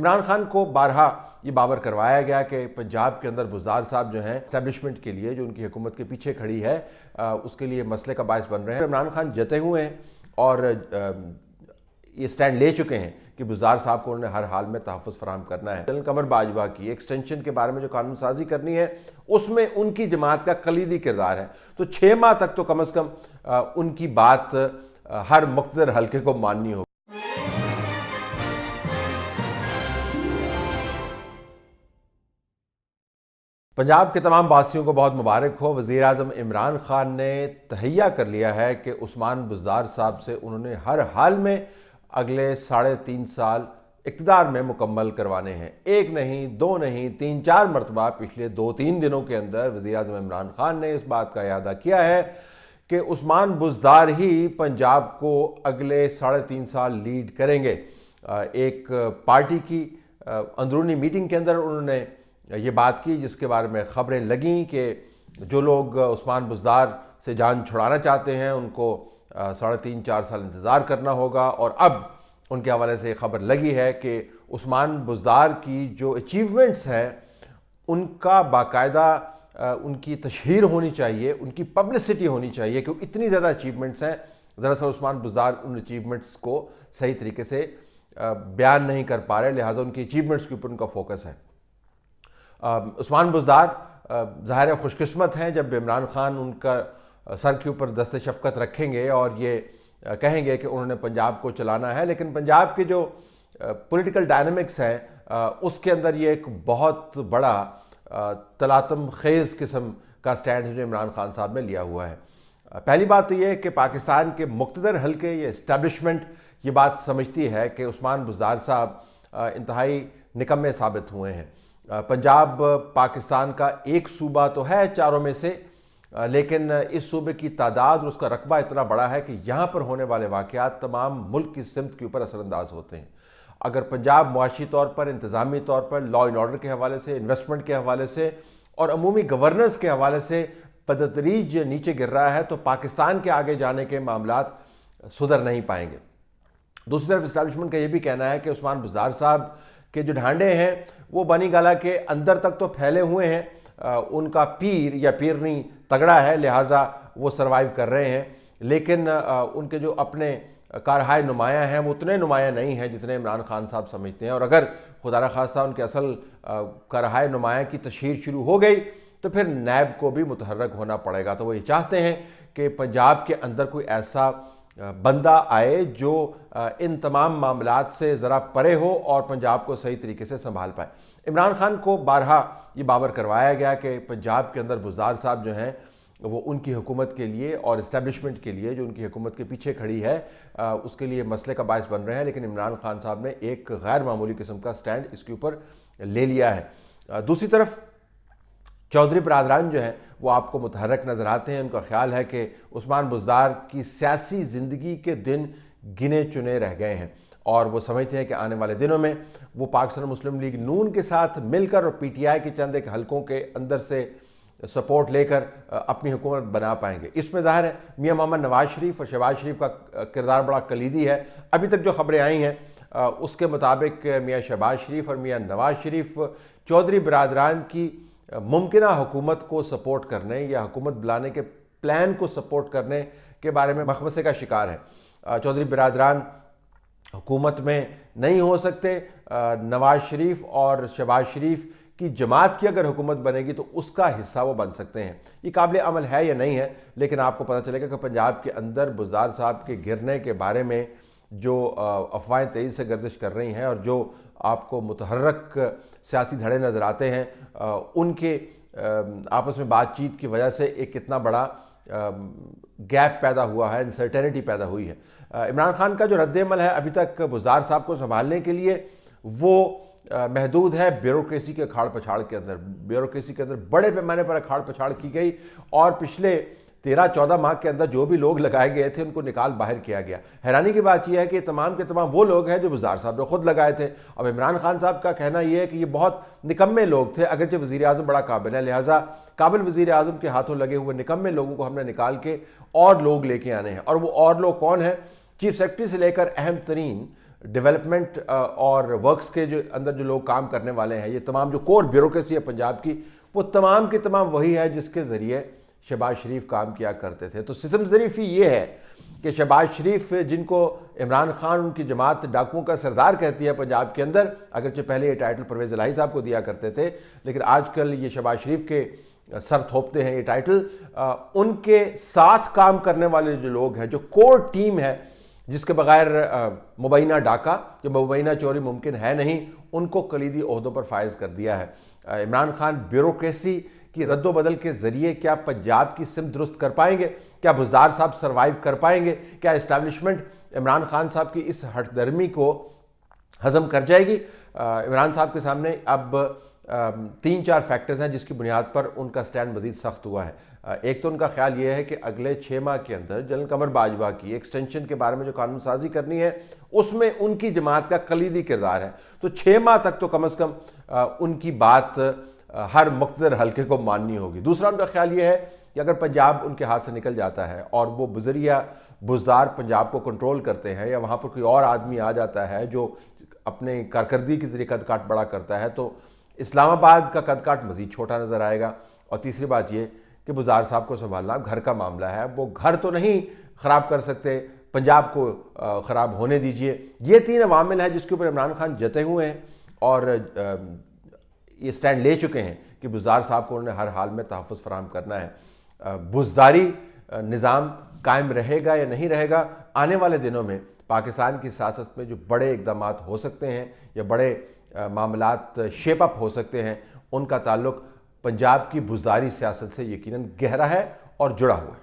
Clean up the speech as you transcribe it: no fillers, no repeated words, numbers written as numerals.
इमरान खान को बारहा ये बावर करवाया गया कि पंजाब के अंदर बुज़दार साहब जो हैं एस्टेब्लिशमेंट के लिए जो उनकी हुकूमत के पीछे खड़ी है उसके लिए मसले का बायस बन रहे हैं। इमरान खान जते हुए हैं और ये स्टैंड ले चुके हैं कि बुज़दार साहब को उन्होंने हर हाल में तहफ़्फ़ुज़ फराहम करना है। जनरल कमर बाजवा की एक्सटेंशन के बारे में जो कानून साजी करनी है उसमें उनकी जमात का कलीदी किरदार है, तो 6 माह तक तो कम अज़ कम उनकी बात हर मुक़्तदर हल्के को माननी होगी। पंजाब के तमाम वासियों को बहुत मुबारक हो। वज़ीर-ए-आज़म इमरान खान ने तहैया कर लिया है कि उस्मान बुज़दार साहब से उन्होंने हर हाल में अगले 3.5 साल इक़्तिदार में मुकम्मल करवाने हैं। एक नहीं, दो नहीं, 3-4 मरतबा पिछले 2-3 दिनों के अंदर वज़ीर-ए-आज़म इमरान खान ने इस बात का इयादा किया है कि उस्मान बुज़दार ही पंजाब को अगले 3.5 साल लीड करेंगे। एक पार्टी की अंदरूनी मीटिंग के अंदर उन्होंने ये बात की जिसके बारे में ख़बरें लगीं कि जो लोग उस्मान बुज़दार से जान छुड़ाना चाहते हैं उनको 3.5-4 साल इंतज़ार करना होगा। और अब उनके हवाले से खबर लगी है कि उस्मान बुज़दार की जो अचीवमेंट्स हैं उनका बाकायदा उनकी तशहीर होनी चाहिए, उनकी पब्लिसिटी होनी चाहिए, क्योंकि इतनी ज़्यादा अचीवमेंट्स हैं। दरअसल उस्मान बुज़दार उन अचीवमेंट्स को सही तरीके से बयान नहीं कर पा रहे, लिहाजा उनकी अचीवमेंट्स के ऊपर उनका फोकस है। उस्मान बुज़दार ज़ाहिर है खुशकिस्मत हैं जब इमरान खान उनका सर के ऊपर दस्ते शफ़क़त रखेंगे और ये कहेंगे कि उन्होंने पंजाब को चलाना है। लेकिन पंजाब के जो पॉलिटिकल डायनामिक्स हैं उसके अंदर ये एक बहुत बड़ा तलातम खेज़ किस्म का स्टैंड है जो इमरान खान साहब ने लिया हुआ है। पहली बात तो ये है कि पाकिस्तान के मुक़्तदर हल्के ये इस्टेब्लिशमेंट ये बात समझती है कि उस्मान बुज़दार साहब इंतहाई निकम्मे साबित हुए हैं। पंजाब पाकिस्तान का एक सूबा तो है चारों में से, लेकिन इस सूबे की तादाद और उसका रकबा इतना बड़ा है कि यहाँ पर होने वाले वाक़यात तमाम मुल्क की सिमत के ऊपर असरअंदाज होते हैं। अगर पंजाब मुआशी तौर पर, इंतज़ामी तौर पर, लॉ एंड ऑर्डर के हवाले से, इन्वेस्टमेंट के हवाले से और अमूमी गवर्नेंस के हवाले से बदतरीज नीचे गिर रहा है तो पाकिस्तान के आगे जाने के मामलात सुधर नहीं पाएंगे। दूसरी तरफ इस्टेब्लिशमेंट का ये भी कहना है कि उस्मान बुज़दार साहब के जो ढांडे हैं वो बनी गाला के अंदर तक तो फैले हुए हैं, उनका पीर या पीरनी तगड़ा है, लिहाजा वो सरवाइव कर रहे हैं। लेकिन उनके जो अपने कारहाय नुमायाँ हैं वो उतने नुमायाँ नहीं हैं जितने इमरान खान साहब समझते हैं। और अगर खुदा न खास्ता उनके असल कारहाय नुमायाँ की तशहीर शुरू हो गई तो फिर नैब को भी मुतहर्रक होना पड़ेगा। तो वो ये चाहते हैं कि पंजाब के अंदर कोई ऐसा बंदा आए जो इन तमाम मामलात से ज़रा परे हो और पंजाब को सही तरीके से संभाल पाए। इमरान खान को बारहा ये बावर करवाया गया कि पंजाब के अंदर बुज़दार साहब जो हैं वो उनकी हुकूमत के लिए और इस्टेब्लिशमेंट के लिए जो उनकी हुकूमत के पीछे खड़ी है उसके लिए मसले का बायस बन रहे हैं। लेकिन इमरान खान साहब ने एक गैर मामूली किस्म का स्टैंड इसके ऊपर ले लिया है। दूसरी तरफ चौधरी बरादरान जो हैं वो आपको मुतहर्रक नज़र आते हैं। उनका ख्याल है कि उस्मान बुज़दार की सियासी ज़िंदगी के दिन गिने चुने रह गए हैं और वो समझते हैं कि आने वाले दिनों में वो पाकिस्तान मुस्लिम लीग नून के साथ मिलकर और PTI के चंद एक हलकों के अंदर से सपोर्ट लेकर अपनी हुकूमत बना पाएंगे। इसमें ज़ाहिर है मियाँ मोहम्मद नवाज शरीफ और शहबाज शरीफ का किरदार बड़ा कलीदी है। अभी तक जो खबरें आई हैं उसके मुताबिक मियाँ शहबाज शरीफ और मियाँ नवाज शरीफ चौधरी बरादरान की मुमकिना हुकूमत को सपोर्ट करने या हुकूमत बुलाने के प्लान को सपोर्ट करने के बारे में मखमसे का शिकार है। चौधरी बरादरान हुकूमत में नहीं हो सकते। नवाज शरीफ और शहबाज शरीफ की जमात की अगर हुकूमत बनेगी तो उसका हिस्सा वो बन सकते हैं। ये काबिल अमल है या नहीं है, लेकिन आपको पता चलेगा कि पंजाब के अंदर बुज़दार साहब के गिरने के बारे में जो अफवाहें तेज़ी से गर्दिश कर रही हैं और जो आपको मुतहर्रक सियासी धड़े नज़र आते हैं उनके आपस में बातचीत की वजह से एक कितना बड़ा गैप पैदा हुआ है, अनसर्टेनिटी पैदा हुई है। इमरान खान का जो रद्द-ए-अमल है अभी तक बुज़दार साहब को संभालने के लिए वो महदूद है ब्यूरोक्रेसी के अखाड़ पछाड़ के अंदर। ब्यूरोक्रेसी के अंदर बड़े पैमाने पर अखाड़ पछाड़ की गई और पिछले 13-14 माह के अंदर जो भी लोग लगाए गए थे उनको निकाल बाहर किया गया। हैरानी की बात यह है कि तमाम के तमाम वो लोग हैं जो बुज़दार साहब ने खुद लगाए थे। अब इमरान खान साहब का कहना यह है कि ये बहुत निकम्मे लोग थे, अगरचे वज़ीर-ए-आज़म बड़ा काबिल है, लिहाजा काबिल वज़ीर-ए-आज़म के हाथों लगे हुए निकम्मे लोगों को हमने निकाल के और लोग लेके आने हैं। और वो और लोग कौन हैं? चीफ सेक्रेटरी से लेकर अहम तरीन डेवलपमेंट और वर्क्स के जो अंदर जो लोग काम करने वाले हैं, ये तमाम जो कोर ब्यूरोक्रेसी है पंजाब की, वो तमाम की तमाम वही है जिसके ज़रिए शहबाज शरीफ काम किया करते थे। तो सिस्टम ज़रीफ ही ये है कि शहबाज शरीफ, जिनको इमरान खान उनकी जमात डाकुओं का सरदार कहती है पंजाब के अंदर, अगरचे पहले ये टाइटल परवेज़ इलाही साहब को दिया करते थे, लेकिन आजकल ये शहबाज शरीफ के सर थोपते हैं ये टाइटल। उनके साथ काम करने वाले जो लोग हैं, जो कोर टीम है जिसके बगैर मुबैना डाका, जो मुबैना चोरी मुमकिन है नहीं, उनको कलीदी ओहदों पर फायज कर दिया है। इमरान खान ब्यूरोक्रेसी की रद्दोबदल के ज़रिए क्या पंजाब की सिमत दुरुस्त कर पाएंगे? क्या बुज़दार साहब सर्वाइव कर पाएंगे? क्या इस्टेब्लिशमेंट इमरान खान साहब की इस हठधर्मी को हज़म कर जाएगी? इमरान साहब के सामने अब 3-4 फैक्टर्स हैं जिसकी बुनियाद पर उनका स्टैंड मज़ीद सख्त हुआ है। एक तो उनका ख्याल ये है कि अगले 6 माह के अंदर जनरल कमर बाजवा की एक्सटेंशन के बारे में जो कानून साजी करनी है, उसमें उनकी जमात का कलीदी किरदार है। तो 6 माह तक तो कम अज़ कम उनकी बात हर मुक़्तदर हल्के को माननी होगी। दूसरा उनका ख्याल ये है कि अगर पंजाब उनके हाथ से निकल जाता है और वो बज़रिया बुज़दार पंजाब को कंट्रोल करते हैं, या वहाँ पर कोई और आदमी आ जाता है जो अपने कारकर्दगी के ज़रिए कद काट बड़ा करता है, तो इस्लामाबाद का कद काट मज़ीद छोटा नज़र आएगा। और तीसरी बात ये कि बुज़दार साहब को संभालना घर का मामला है, वो घर तो नहीं ख़राब कर सकते, पंजाब को ख़राब होने दीजिए। ये 3 अवामिल है जिसके ऊपर इमरान खान जते हुए हैं और ये स्टैंड ले चुके हैं कि बुज़दार साहब को उन्होंने हर हाल में तहफ़्फ़ुज़ फराहम करना है। बुज़दारी निज़ाम कायम रहेगा या नहीं रहेगा, आने वाले दिनों में पाकिस्तान की सियासत में जो बड़े इक़दाम हो सकते हैं या बड़े मामलात शेप अप हो सकते हैं, उनका ताल्लुक़ पंजाब की बुज़दारी सियासत से यकीनन गहरा है और जुड़ा हुआ है।